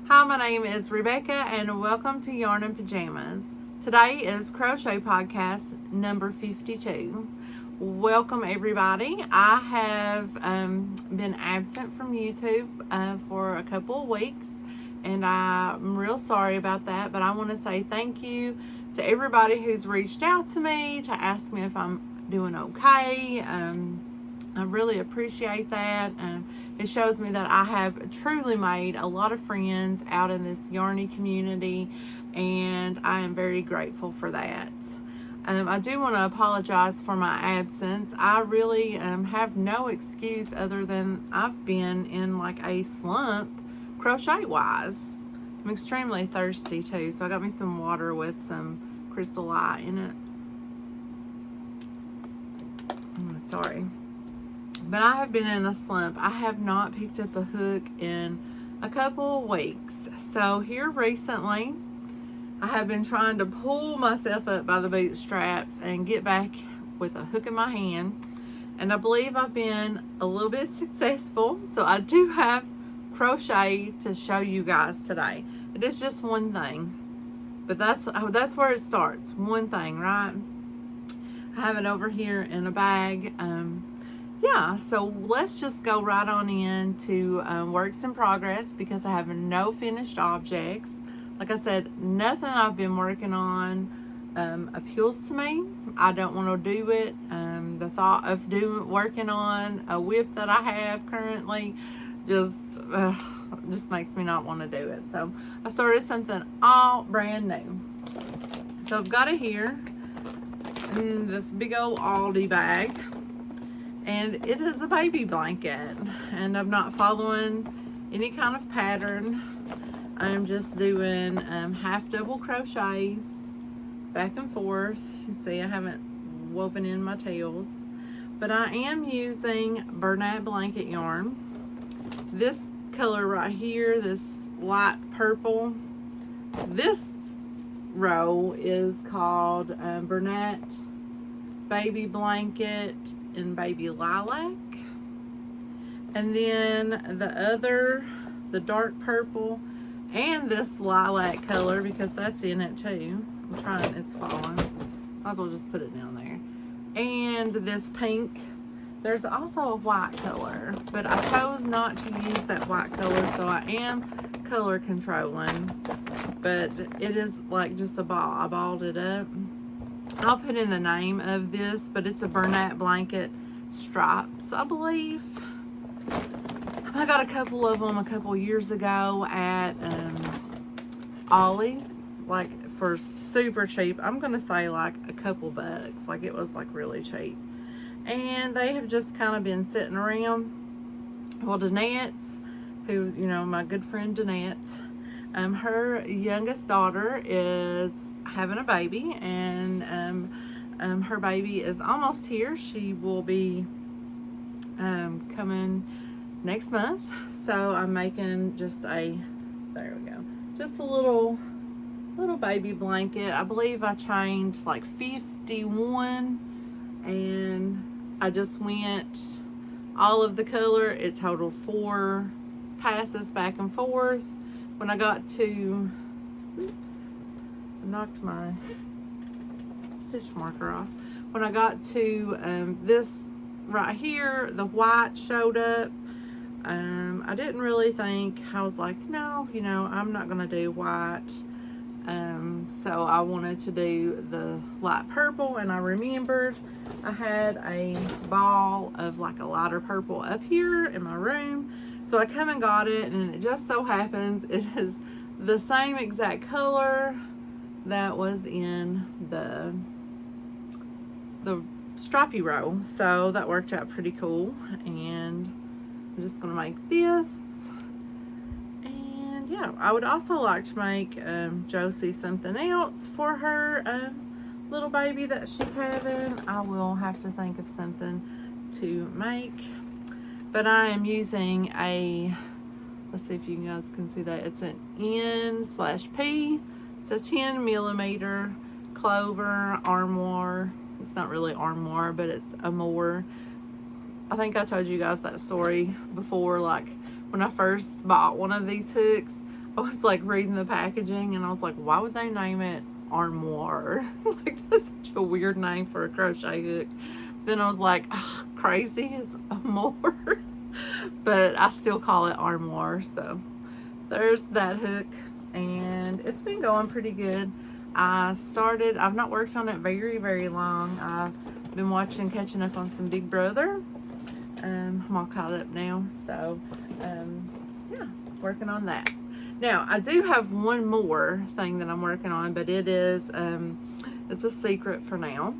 Hi, my name is Rebecca and welcome to Yarn and Pajamas. Today is Crochet Podcast number 52. Welcome everybody. I have been absent from YouTube for a couple of weeks and I'm real sorry about that, but I want to say thank you to everybody who's reached out to me to ask me if I'm doing okay. I really appreciate that. It shows me that I have truly made a lot of friends out in this yarny community, and I am very grateful for that. I do want to apologize for my absence. I really have no excuse other than I've been in like a slump crochet wise. I'm extremely thirsty too, so I got me some water with some crystal light in it. Sorry. But I have been in a slump. I have not picked up a hook in a couple of weeks. So here recently, I have been trying to pull myself up by the bootstraps and get back with a hook in my hand. And I believe I've been a little bit successful. So I do have crochet to show you guys today. It is just one thing. But that's where it starts. One thing, right? I have it over here in a bag. Yeah, so let's just go right on into works in progress because I have no finished objects. Like I said, nothing I've been working on appeals to me. I don't want to do it. The thought of working on a whip that I have currently just makes me not want to do it. So I started something all brand new. So I've got it here in this big old Aldi bag. And it is a baby blanket, and I'm not following any kind of pattern. I'm just doing half double crochets back and forth. You see I haven't woven in my tails, but I am using Cornett blanket yarn. This color right here, this light purple, this row is called Cornett baby blanket in baby lilac, and then the dark purple and this lilac color because that's in it too. I'm trying, it's falling, might as well just put it down there, and this pink. There's also a white color, but I chose not to use that white color, so I am color controlling, but it is like just a ball. I balled it up. I'll put in the name of this, but it's a Cornett blanket stripes, I believe. I got a couple of them a couple years ago at Ollie's, like for super cheap. I'm gonna say like a couple bucks, like it was like really cheap. And they have just kind of been sitting around. Well, Danette's, who's, you know, my good friend Danette, her youngest daughter is having a baby, and her baby is almost here. She will be coming next month, so I'm making just there we go, just a little baby blanket. I believe I chained like 51, and I just went all of the color. It totaled 4 passes back and forth. When I got to, oops, I knocked my stitch marker off. When I got to this right here, the white showed up. I didn't really think, I was like, no, you know, I'm not gonna do white. So I wanted to do the light purple, and I remembered I had a ball of like a lighter purple up here in my room. So I come and got it, and it just so happens it is the same exact color that was in the stripey row. So that worked out pretty cool. And I'm just gonna make this. And yeah, I would also like to make Josie something else for her little baby that she's having. I will have to think of something to make. But I am using let's see if you guys can see that. It's an N/P. It's a 10 millimeter clover armoire. It's not really armoire, but it's a more. I think I told you guys that story before, like when I first bought one of these hooks, I was like reading the packaging and I was like, why would they name it armoire? Like, that's such a weird name for a crochet hook. Then I was like, oh, crazy, it's amour. But I still call it armoire. So there's that hook, and it's been going pretty good. I've not worked on it very long. I've been catching up on some Big Brother. I'm all caught up now. So yeah, working on that. Now, I do have one more thing that I'm working on, but it is, it's a secret for now.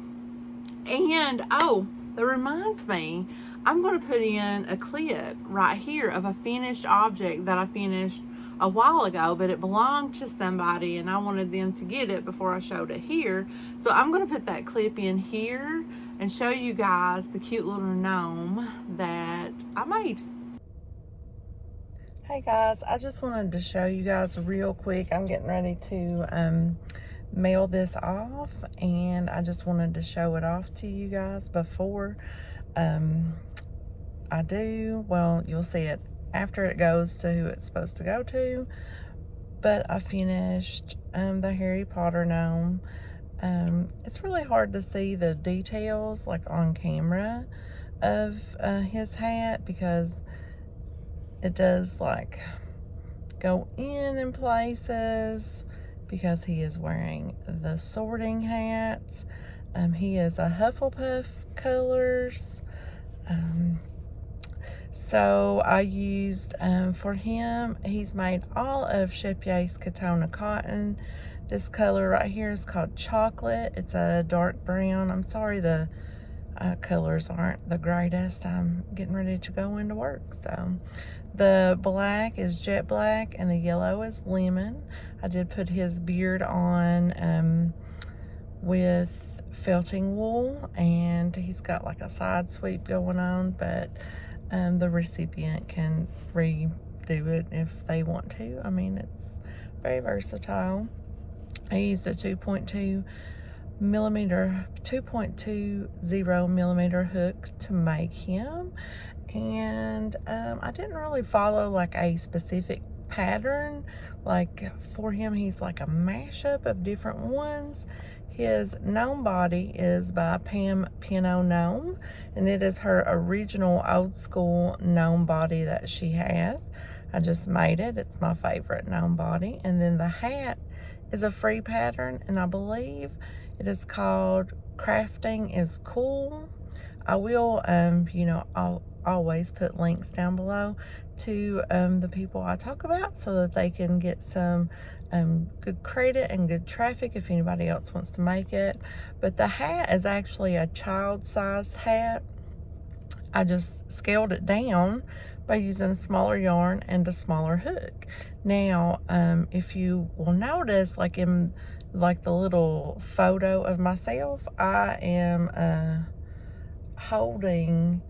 And, oh, that reminds me, I'm going to put in a clip right here of a finished object that I finished a while ago, but it belonged to somebody and I wanted them to get it before I showed it here. So I'm going to put that clip in here and show you guys the cute little gnome that I made. Hey guys, I just wanted to show you guys real quick. I'm getting ready to mail this off, and I just wanted to show it off to you guys before I do. Well, you'll see it after it goes to who it's supposed to go to. But I finished the Harry Potter gnome. It's really hard to see the details like on camera of his hat, because it does like go in places, because he is wearing the sorting hats. He is a Hufflepuff colors. So I used for him, he's made all of Shepya's Katona cotton. This color right here is called chocolate. It's a dark brown. I'm sorry the colors aren't the greatest. I'm getting ready to go into work. So the black is jet black and the yellow is lemon. I did put his beard on with felting wool, and he's got like a side sweep going on, but the recipient can redo it if they want to. I mean, it's very versatile. I used a 2.20 millimeter hook to make him, and I didn't really follow like a specific pattern. Like for him, he's like a mashup of different ones. His gnome body is by Pam Pinot Gnome, and it is her original old school gnome body that she has. I just made it. It's my favorite gnome body. And then the hat is a free pattern, and I believe it is called Crafting is Cool. I will, you know, I'll always put links down below to the people I talk about, so that they can get some good credit and good traffic if anybody else wants to make it. But the hat is actually a child-sized hat. I just scaled it down by using a smaller yarn and a smaller hook. Now, if you will notice, like in the little photo of myself, I am holding,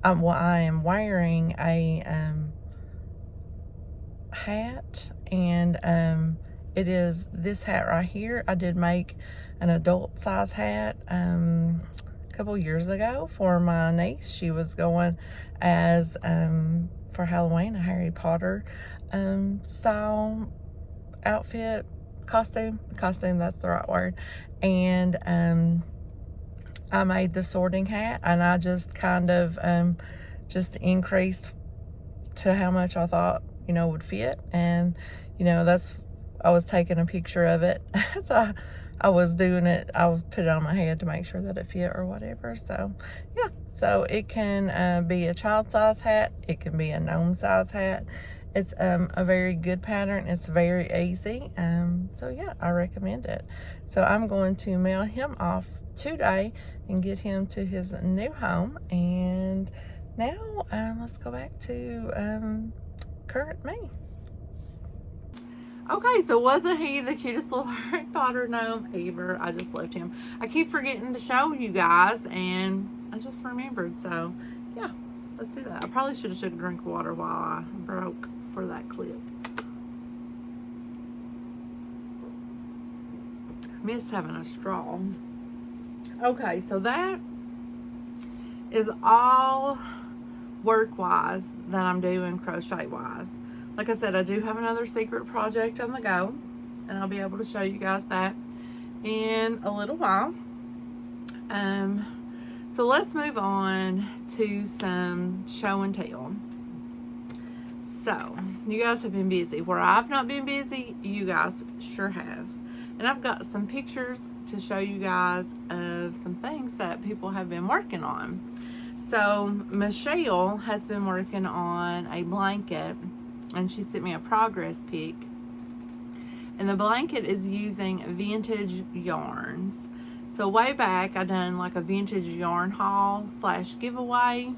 I am wearing a hat, and it is this hat right here. I did make an adult size hat a couple years ago for my niece. She was going as for Halloween, a Harry Potter style outfit, costume, that's the right word. And I made the sorting hat, and I just kind of just increased to how much I thought, you know, would fit. And, you know, I was taking a picture of it. So I was doing it. I was put it on my head to make sure that it fit or whatever. So yeah, so it can be a child size hat. It can be a gnome size hat. It's a very good pattern. It's very easy. So yeah, I recommend it. So I'm going to mail him off today and get him to his new home. And now let's go back to current me. Okay, so wasn't he the cutest little Harry Potter gnome ever? I just left him. I keep forgetting to show you guys, and I just remembered. So yeah, let's do that. I probably should have took a drink of water while I broke for that clip. I miss having a straw. Okay, so that is all work-wise that I'm doing crochet-wise. like I said, I do have another secret project on the go, and I'll be able to show you guys that in a little while. So let's move on to some show and tell. So, you guys have been busy. Where I've not been busy, you guys sure have. And I've got some pictures to show you guys of some things that people have been working on. So, Michelle has been working on a blanket, and she sent me a progress pic. And the blanket is using vintage yarns. So way back, I done like a vintage yarn haul / giveaway,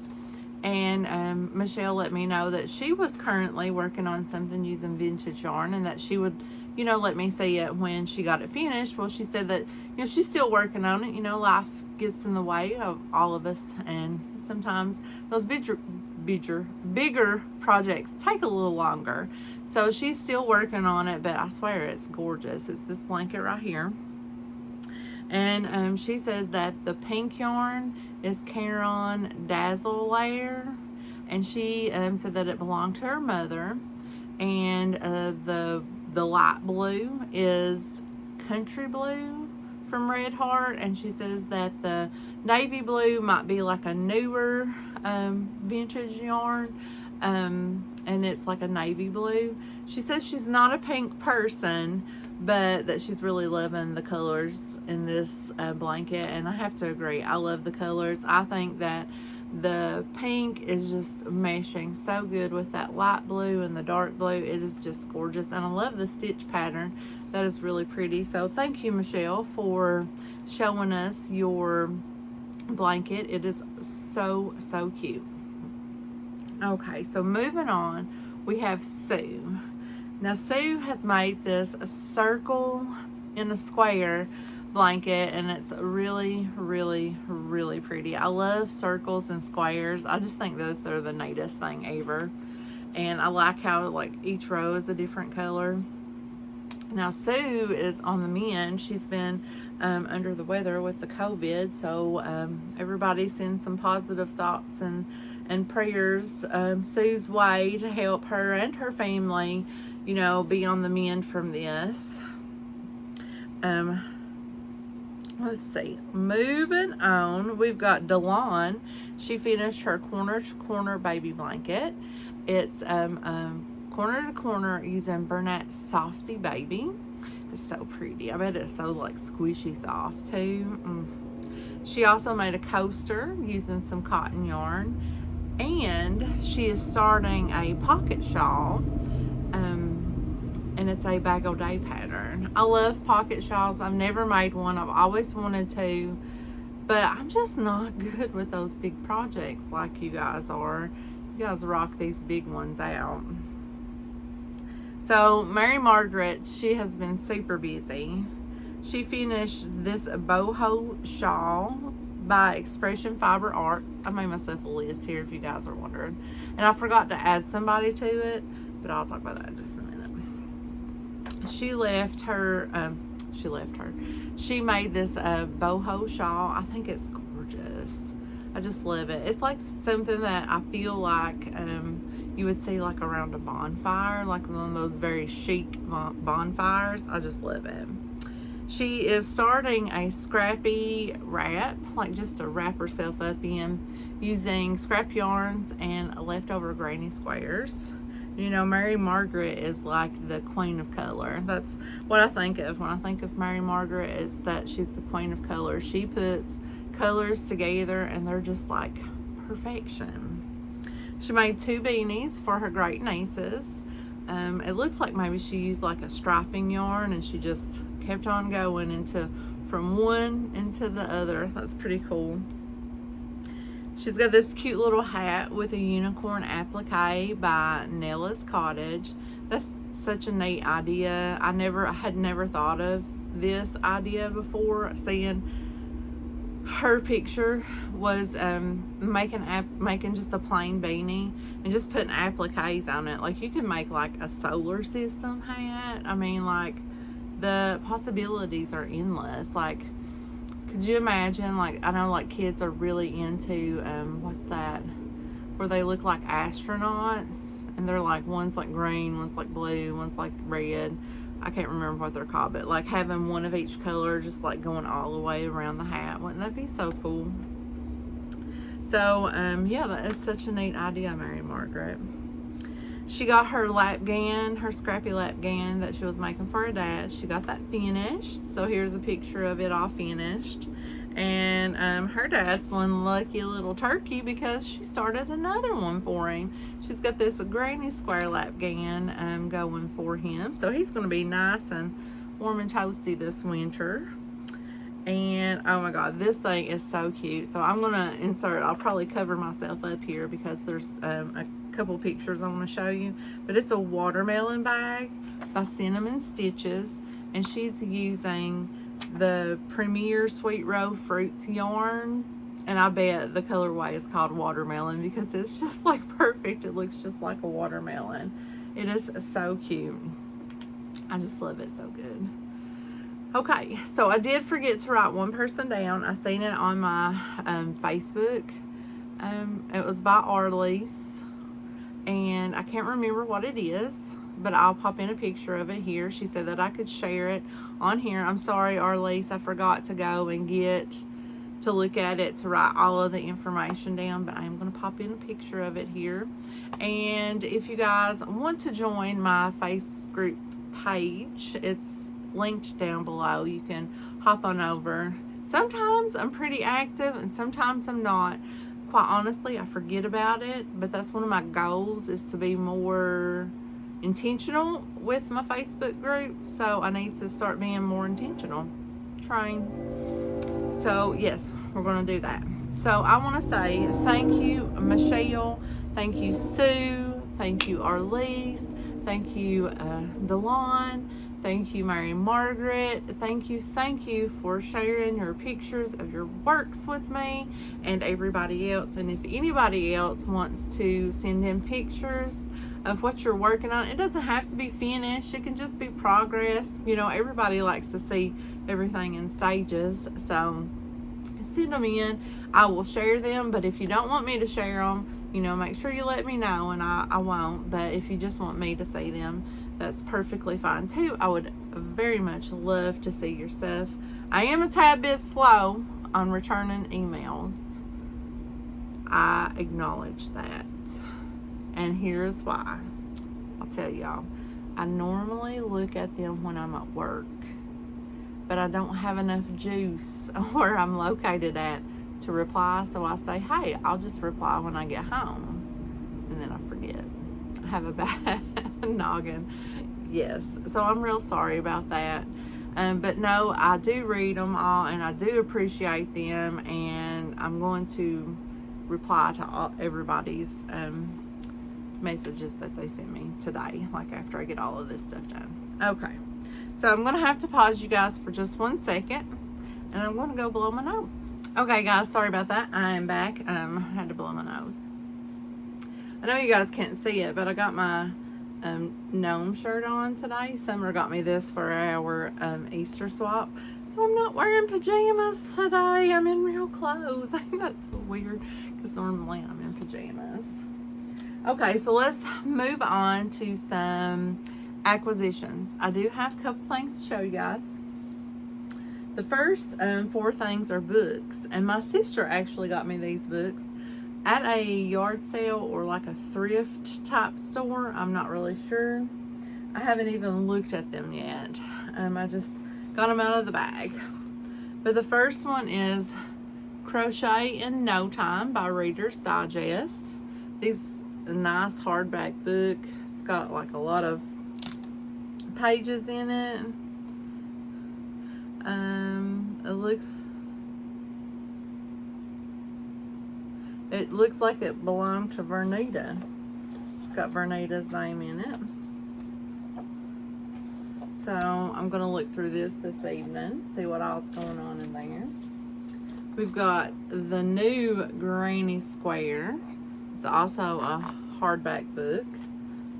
and Michelle let me know that she was currently working on something using vintage yarn, and that she would, you know, let me see it when she got it finished. Well, she said that, you know, she's still working on it. You know, life gets in the way of all of us, and sometimes those bigger projects take a little longer. So she's still working on it, but I swear it's gorgeous. It's this blanket right here. And she says that the pink yarn is Caron Dazzle Layer, and she said that it belonged to her mother. And the light blue is Country Blue from Red Heart, and she says that the navy blue might be like a newer vintage yarn, and it's like a navy blue. She says she's not a pink person, but that she's really loving the colors in this blanket, and I have to agree. I love the colors. I think that the pink is just meshing so good with that light blue and the dark blue. It is just gorgeous, and I love the stitch pattern. That is really pretty. So thank you, Michelle, for showing us your blanket. It is so cute. Okay, so moving on, we have Sue. Now, Sue has made this a circle in a square blanket, and it's really pretty. I love circles and squares. I just think that they're the neatest thing ever. And I like how like each row is a different color. Now, Sue is on the mend. She's been under the weather with the COVID, so everybody sends some positive thoughts and prayers Sue's way to help her and her family, you know, be on the mend from this. Let's see. Moving on, we've got Delon. She finished her corner to corner baby blanket. It's corner to corner using Bernat Softy Baby. It's so pretty. I bet it's so like squishy soft too. She also made a coaster using some cotton yarn, and she is starting a pocket shawl, and it's a bag o' day pattern. I love pocket shawls. I've never made one. I've always wanted to, but I'm just not good with those big projects like you guys are. You guys rock these big ones out. So Mary Margaret, she has been super busy. She finished this boho shawl by Expression Fiber Arts. I made myself a list here if you guys are wondering, and I forgot to add somebody to it, but I'll talk about that in just a minute. She made this boho shawl. I think it's gorgeous. I just love it. It's like something that I feel like you would see like around a bonfire, like one of those very chic bonfires. I just love it. She is starting a scrappy wrap, like just to wrap herself up in, using scrap yarns and leftover granny squares. You know, Mary Margaret is like the queen of color. That's what I think of when I think of Mary Margaret, is that she's the queen of color. She puts colors together and they're just like perfection. She made 2 beanies for her great nieces. It looks like maybe she used like a striping yarn and she just kept on going from one into the other. That's pretty cool. She's got this cute little hat with a unicorn applique by Nella's Cottage. That's such a neat idea. I had never thought of this idea before. Seeing her picture was making just a plain beanie and just putting appliques on it. Like, you could make like a solar system hat. I mean, like, the possibilities are endless. Like, could you imagine, like, I know like kids are really into what's that, where they look like astronauts and they're like, one's like green, one's like blue, one's like red. I can't remember what they're called, but like having one of each color just like going all the way around the hat. Wouldn't that be so cool? So, yeah, that is such a neat idea, Mary Margaret. She got her lap gan, her scrappy lap gan that she was making for her dad. She got that finished. So here's a picture of it all finished. And her dad's one lucky little turkey because she started another one for him. She's got this granny square lap gan going for him. So he's going to be nice and warm and toasty this winter. And oh my god, this thing is so cute. So I'm going to insert, I'll probably cover myself up here because there's a couple pictures I want to show you. But it's a watermelon bag by Cinnamon Stitches. And she's using the Premier Sweet Row Fruits yarn, and I bet the colorway is called watermelon because it's just like perfect. It looks just like a watermelon. It is so cute. I just love it so good. Okay, so I did forget to write one person down. I seen it on my Facebook. It was by Arlise, and I can't remember what it is, but I'll pop in a picture of it here. She said that I could share it on here. I'm sorry, Arlise, I forgot to go and get to look at it to write all of the information down, but I'm going to pop in a picture of it here. And if you guys want to join my Facebook group page, it's linked down below. You can hop on over. Sometimes I'm pretty active and sometimes I'm not. Quite honestly, I forget about it, but that's one of my goals, is to be more intentional with my Facebook group. So I need to start being more intentional. Trying. So yes, we're going to do that. So I want to say thank you, Michelle. Thank you, Sue. Thank you, Arlise. Thank you, Delon. Thank you, Mary Margaret. Thank you for sharing your pictures of your works with me and everybody else. And if anybody else wants to send in pictures of what you're working on, it doesn't have to be finished. It can just be progress. You know, everybody likes to see everything in stages. So send them in. I will share them. But if you don't want me to share them, you know, make sure you let me know and I won't. But if you just want me to see them, that's perfectly fine too. I would very much love to see your stuff. I am a tad bit slow on returning emails. I acknowledge that. And here's why. I'll tell y'all. I normally look at them when I'm at work, but I don't have enough juice where I'm located at to reply. So I say, hey, I'll just reply when I get home. And then I forget. I have a bad noggin. Yes. So I'm real sorry about that. But no, I do read them all and I do appreciate them. And I'm going to reply to everybody's messages that they send me today, like after I get all of this stuff done. Okay. So I'm going to have to pause you guys for just 1 second. And I'm going to go blow my nose. Okay, guys. Sorry about that. I am back. I had to blow my nose. I know you guys can't see it, but I got my Gnome shirt on today. Summer got me this for our Easter swap. So I'm not wearing pajamas today. I'm in real clothes. I think that's so weird because normally I'm in pajamas. Okay, so let's move on to some acquisitions. I do have a couple things to show you guys. The first 4 things are books. And my sister actually got me these books at a yard sale or like a thrift type store. I'm not really sure. I haven't even looked at them yet. I just got them out of the bag. But the first one is Crochet in No Time by Reader's Digest. These a nice hardback book. It's got like a lot of pages in it. It looks like it belonged to Vernita. It's got Vernita's name in it. So I'm going to look through this evening, see what else is going on in there. We've got the new Granny Square. It's also a hardback book.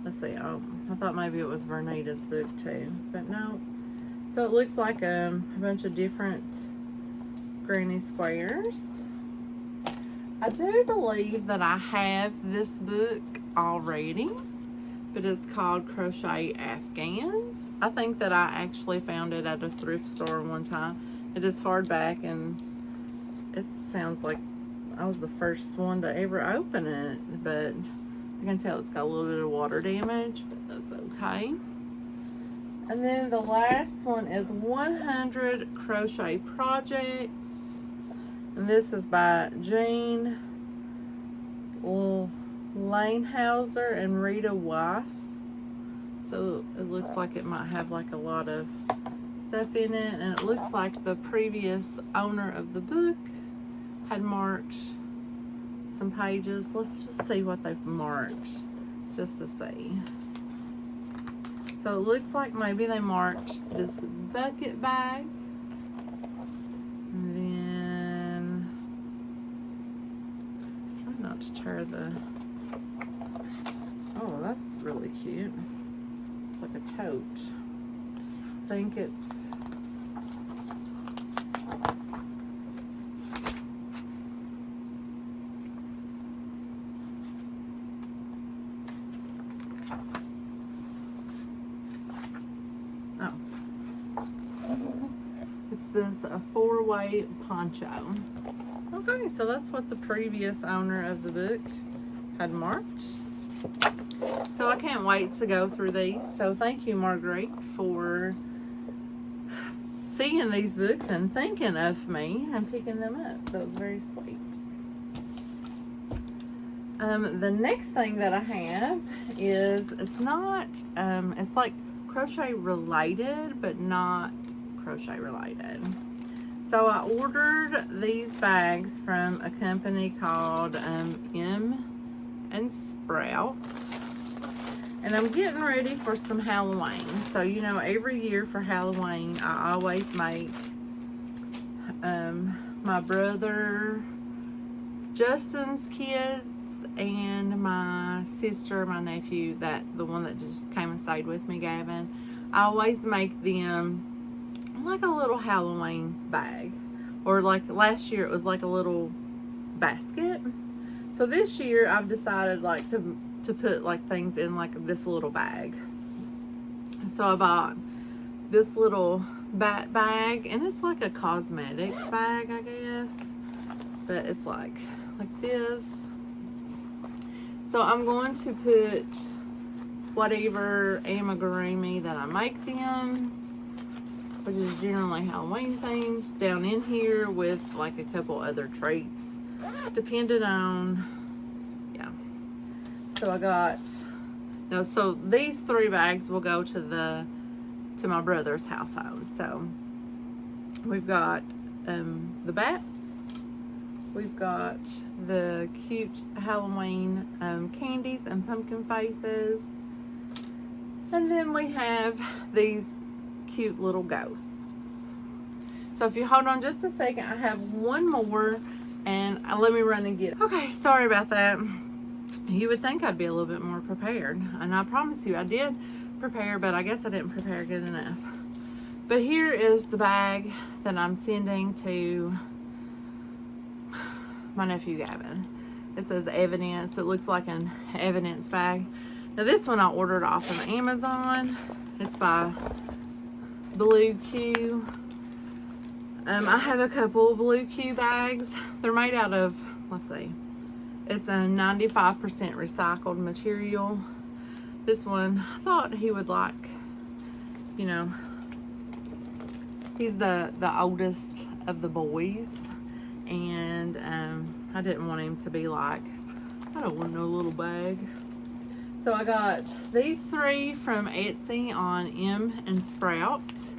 Let's see. Oh, I thought maybe it was Vernita's book too, but no. So it looks like a bunch of different Granny Squares. I do believe that I have this book already. but it's called Crochet Afghans. I think that I actually found it at a thrift store one time. It is hardback, and it sounds like I was the first one to ever open it, but I can tell it's got a little bit of water damage, but that's okay. And then the last one is 100 Crochet Projects. And this is by Jean Lanehauser and Rita Weiss. So it looks like it might have like a lot of stuff in it. And it looks like the previous owner of the book had marked some pages. Let's just see what they've marked, just to see. So it looks like maybe they marked this bucket bag. And then, try not to tear the, oh, that's really cute. It's like a tote. I think it's, this a 4-way poncho. Okay, so that's what the previous owner of the book had marked. So I can't wait to go through these. So thank you, Marguerite, for seeing these books and thinking of me and picking them up. That was very sweet. The next thing that I have is, it's not, it's like crochet related, but not crochet related. So I ordered these bags from a company called M and Sprout, and I'm getting ready for some Halloween. So you know, every year for Halloween I always make my brother Justin's kids and my sister, my nephew, the one that just came and stayed with me, Gavin, I always make them like a little Halloween bag, or like last year it was like a little basket. So this year I've decided like to put like things in like this little bag. So I bought this little bat bag, and it's like a cosmetics bag, I guess, but it's like this. So I'm going to put whatever amigurumi that I make them, which is generally Halloween themed, down in here with like a couple other treats, depending on, yeah. So I got, now, so these 3 bags will go to my brother's household. So we've got the bats, we've got the cute Halloween candies and pumpkin faces, and then we have these cute little ghosts. So if you hold on just a second, I have one more, and let me run and get it. Okay, sorry about that. You would think I'd be a little bit more prepared, and I promise you I did prepare, but I guess I didn't prepare good enough. But here is the bag that I'm sending to my nephew Gavin. It says evidence. It looks like an evidence bag. Now this one I ordered off of Amazon. It's by Blue Q. I have a couple Blue Q bags. They're made out of, let's see, it's a 95% recycled material. This one, I thought he would like, you know, he's the oldest of the boys, and I didn't want him to be like, I don't want no little bag. So I got these 3 from Etsy on M and Sprout,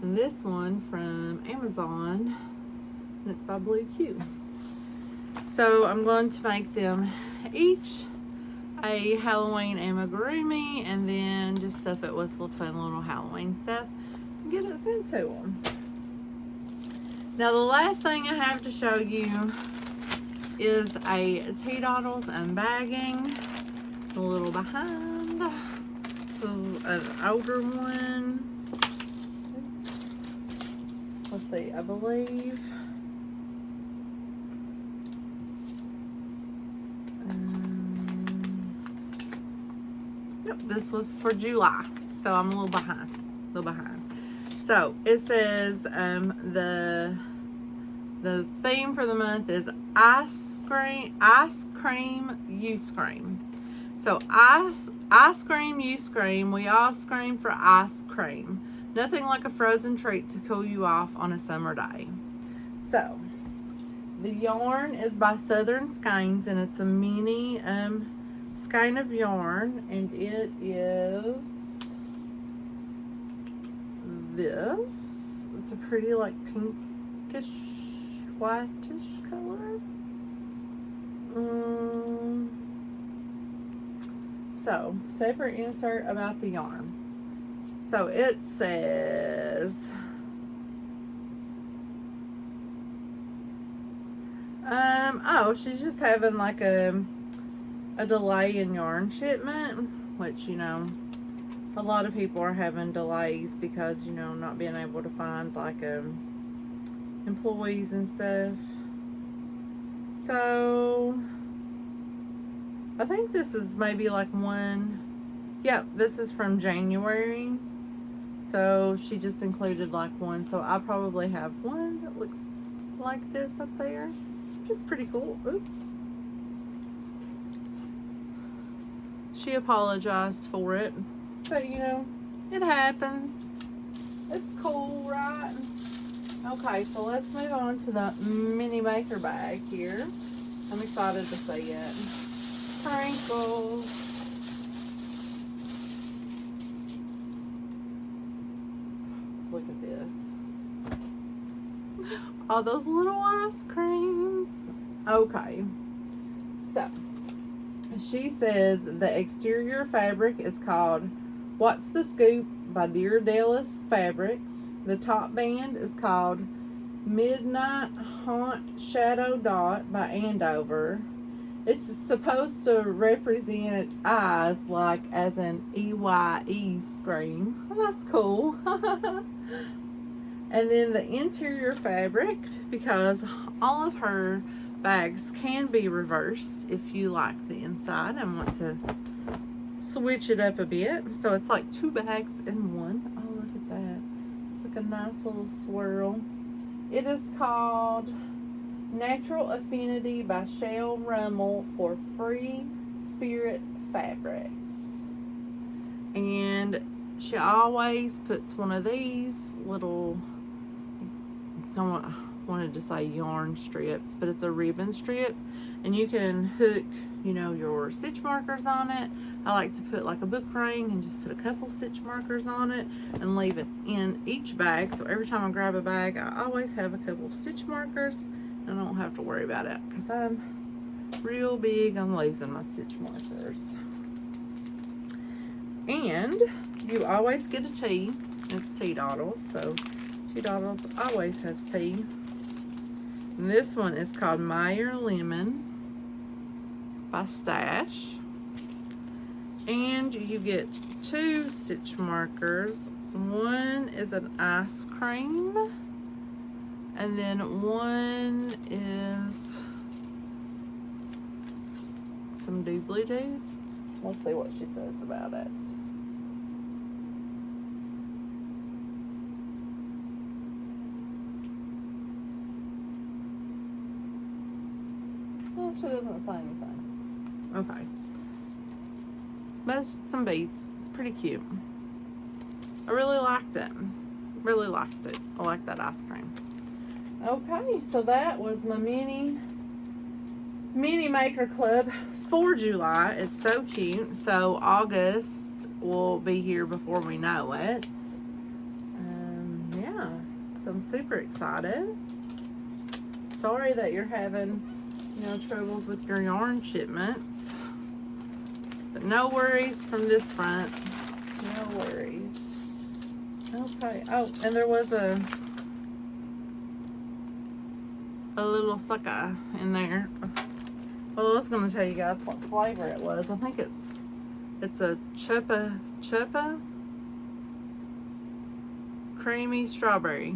and this one from Amazon, and it's by Blue Q. So I'm going to make them each a Halloween amigurumi, and then just stuff it with fun little Halloween stuff and get it sent to them. Now the last thing I have to show you is a T-Doddles Unbagging. A little behind. This is an older one. Let's see, I believe. Yep, this was for July. So I'm a little behind. So it says the theme for the month is ice cream, you scream. So ice cream, you scream. We all scream for ice cream. Nothing like a frozen treat to cool you off on a summer day. So the yarn is by Southern Skeins, and it's a mini skein of yarn, and it is this. It's a pretty like pinkish, whitish color. So, separate insert about the yarn. So it says, oh, she's just having like a delay in yarn shipment, which, you know, a lot of people are having delays because, you know, not being able to find like employees and stuff. So I think this is maybe like one, yep, this is from January. So she just included like one. So I probably have one that looks like this up there, which is pretty cool. Oops. She apologized for it, but you know, it happens. It's cool, right? Okay, so let's move on to the mini maker bag here. I'm excited to see it. Sprinkles. Look at this. All those little ice creams. Okay. So, she says the exterior fabric is called What's the Scoop by Dear Dallas Fabrics. The top band is called Midnight Haunt Shadow Dot by Andover. It's supposed to represent eyes, like as an EYE scream. Well, that's cool. And then the interior fabric, because all of her bags can be reversed if you like the inside and want to switch it up a bit. So it's like 2 bags in one. Oh, look at that. It's like a nice little swirl. It is called Natural Affinity by Shawl for Free Spirit Fabrics. And she always puts one of these little, I wanted to say yarn strips, but it's a ribbon strip, and you can hook, you know, your stitch markers on it. I like to put like a book ring and just put a couple stitch markers on it and leave it in each bag. So every time I grab a bag, I always have a couple stitch markers and I don't have to worry about it because I'm real big on losing my stitch markers. And you always get a tea. It's Tea Doddles, so Tea Doddles always has tea. And this one is called Meyer Lemon by Stash. And you get 2 stitch markers. One is an ice cream, and then one is some doobly-doos. Let's see what she says about it. Well, she doesn't say anything. Okay. But it's some beads. It's pretty cute. I really liked it. Really liked it. I like that ice cream. Okay, so that was my mini maker club for July. It's so cute. So August will be here before we know it. Yeah, so I'm super excited. Sorry that you're having, you know, troubles with your yarn shipments. But no worries from this front. No worries. Okay. Oh, and there was a little sucker in there. Well, I was going to tell you guys what flavor it was. I think it's a chupa creamy strawberry.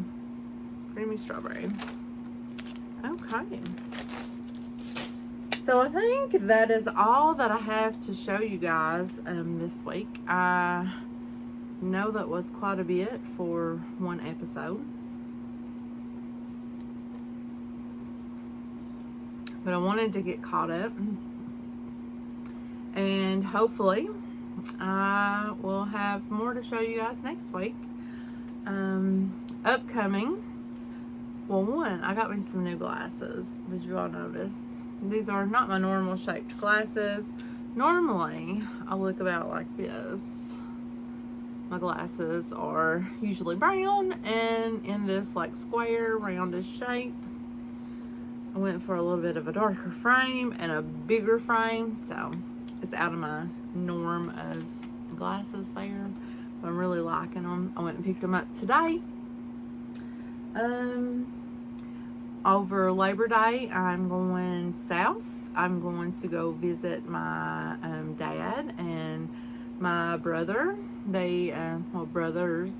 So I think that is all that I have to show you guys this week. I know that was quite a bit for one episode, but I wanted to get caught up, and hopefully I will have more to show you guys next week. Upcoming, well, one, I got me some new glasses. Did you all notice? These are not my normal shaped glasses. Normally I look about like this. My glasses are usually brown and in this like square roundish shape. I went for a little bit of a darker frame and a bigger frame, so it's out of my norm of glasses there. I'm really liking them. I went and picked them up today. Over Labor Day, I'm going south. I'm going to go visit my dad and my brother. They, well, brothers,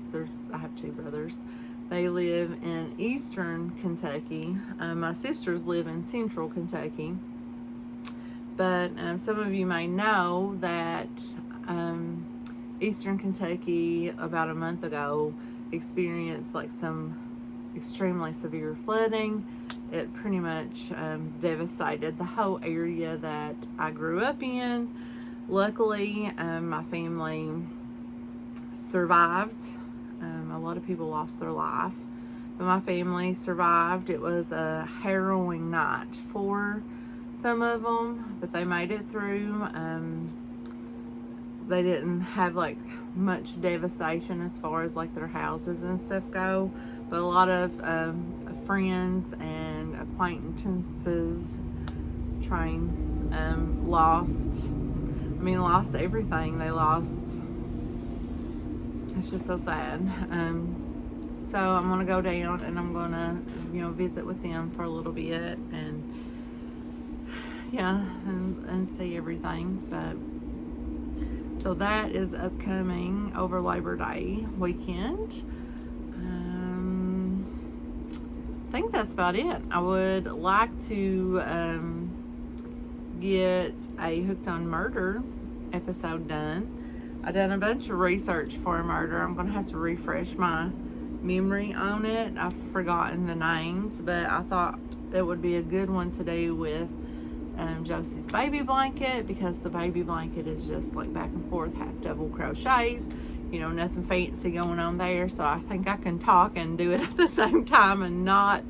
I have two brothers. They live in eastern Kentucky. My sisters live in central Kentucky. But some of you may know that eastern Kentucky about a month ago experienced like some extremely severe flooding. It pretty much devastated the whole area that I grew up in. Luckily, my family survived. A lot of people lost their life, but my family survived. It was a harrowing night for some of them, but they made it through. They didn't have like much devastation as far as like their houses and stuff go, but a lot of friends and acquaintances lost everything. They lost, it's just so sad. So I'm gonna go down and I'm gonna, visit with them for a little bit and and see everything. But so that is upcoming over Labor Day weekend. I think that's about it. I would like to get a Hooked on Murder episode done. I done a bunch of research for a murder. I'm gonna have to refresh my memory on it. I've forgotten the names, but I thought it would be a good one to do with Josie's baby blanket, because the baby blanket is just like back and forth, half double crochets, nothing fancy going on there. So I think I can talk and do it at the same time and not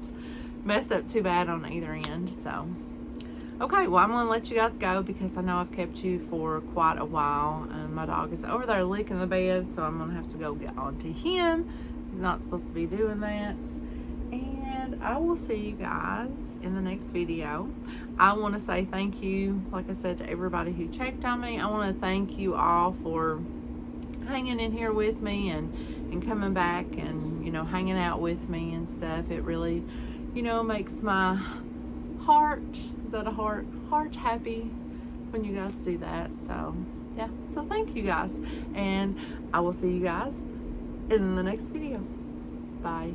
mess up too bad on either end. So okay, well, I'm gonna let you guys go because I know I've kept you for quite a while. My dog is over there licking the bed, so I'm gonna have to go get on to him. He's not supposed to be doing that. And I will see you guys in the next video. I want to say thank you, like I said, to everybody who checked on me. I want to thank you all for hanging in here with me and coming back and, hanging out with me and stuff. It really, makes my heart, is that a heart? Heart happy when you guys do that. So, yeah. So thank you guys. And I will see you guys in the next video. Bye.